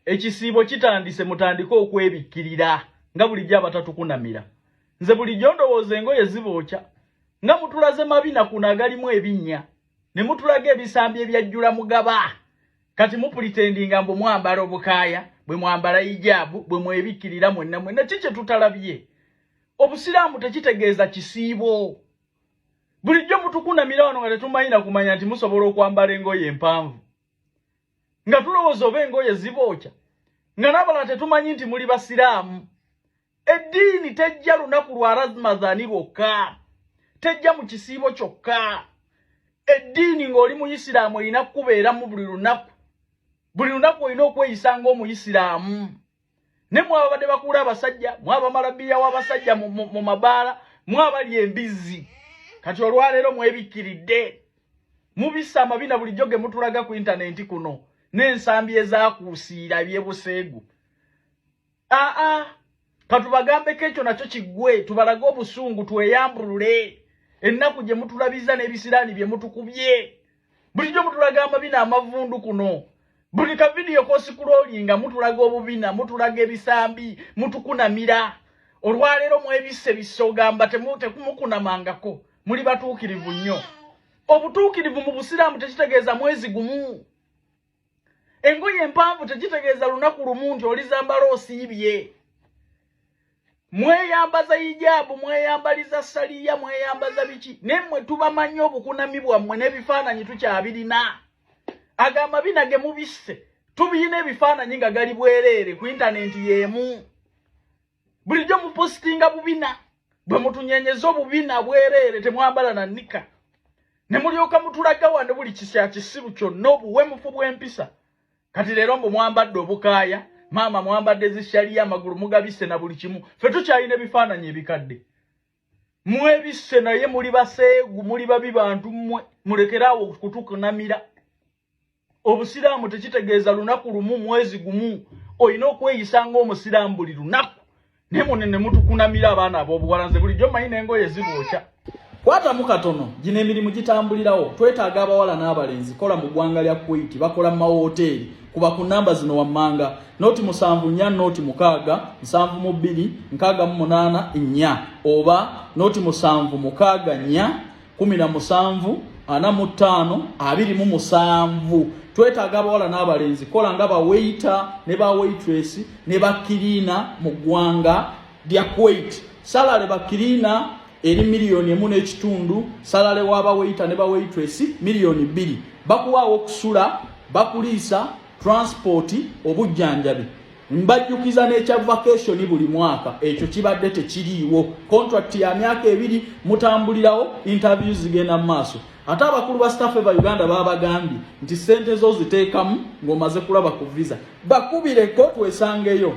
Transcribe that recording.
ekisiibo kitandise mutandika okwebikilira nga bulijjo abatatukunamira nze bulijjo ndowooza engoye zibookya nga mutulaze mabina kuno agalimu ebinnya ne mutulaga ebisambi ebyajjula mugaba kati mupulitendinga mbu mwambala obukaaya bwe mwambala hijabu bwe mwebikilira mwenna kiki tutalabye obusiraamu tekitegeeza kisiibo bulijjo mutukunamira wano nga tetumayina kumanya nti musobola okwambala engoye empanvu nga tulowooza oba engoye zibookya nga n'abalala tetumanyi nti muli basiraamu eddiini tejja lunaku lwa Ramadhaani lwokka tejja mu kisiibo kyokka eddiini ng'oli muyisiraamu erina kubeeramu buli lunaku olina okweyisa ng'omuyisiraamu ne mwabadde bakuula abasajja mwabamalabiya w'abasajja mu mabaala mwabali embizzi kati olwaleero mwebikiridde mubisa amabina bulijjo ge mutulaga ku intaneti kuno n'ensambi ezaakuusiira ebyebuseegu katubagambeko ekyo nakyo kiggwe tubalage obusungu tweyambulule ennaku gye mutulabiza n'ebisiraani bye mutukubye bulijjo mutulaga amabina amavundu kuno buli ka vidiyo kosikulolinga mutulaga obubina mutulaga ebisambi mutukunamira olwaleero mwebisse bisse ogamba tekumukunamangako muli batuukirivu nnyo obutuukirivu mu busiraamu tekitegeeza mwezi gumu engoye empanvu tekitegeeza lunaku lumu nti olizambala osiibye mweyambaza hijabu mweyambaliza saliya mweyambaza biki nemmwe tubamanyi obukunami bwammwe n'ebifaananyi tukyabirina agamba binage mubisse tubiyina ebifaananyi nga gali bwereere ku intaneti y'emu bulijjo mupositinga bubina bwe mutunyenyeza obubina bwereere temwambala na nnika ne mulyoka mutulaga wano buli kisya kisiru kyonna obuwemufu bw'empisa kati leero mbu mwambadde obukaaya maama mwambadde zishaliya amagulu mugabisse na buli kimu ffe tukyalina ebifaananyi ebikadde mwebisse naye muli baseegu muli babi bantu mmwe mulekeraawo kutukunamira obusiraamu tekitegeeza lunaku lumu mwezi gumu olina okweyisa ng'omusiraamu buli lunaku naye munene mutukunamira abaana ab'obuwala nze bulijjo manyina engoye zibookya kwatamu katono gino emirimu gitambulirawo twetaaga abawala n'abalenzi kola mu ggwanga lya Kuwait bakola mu mawoteeri kuba ku namba zino wammanga noti 74 noti 6 72 68 4 oba noti 76 4 17 45 twetaaga abawala n'abalenzi kola nga bawaiter ne ba waitress ne bakirina mu ggwanga lya Kuwait salale bakirina eri miliyoni 1.5 salale waba waiter ne ba waitress miliyoni 2 bakuwaawo okusula bakuliisa transport obujjanjabi mbajjukiza n'ekya vacation buli mwaka ekyo kibadde tekiriiwo contract ya myaka 2 mutambulirawo interviews zigenda mu maaso ate abakulu ba staff ba Uganda babagambye nti sente zo ziteekamu ng'omaze kulaba ku visa bakubireko twesangeyo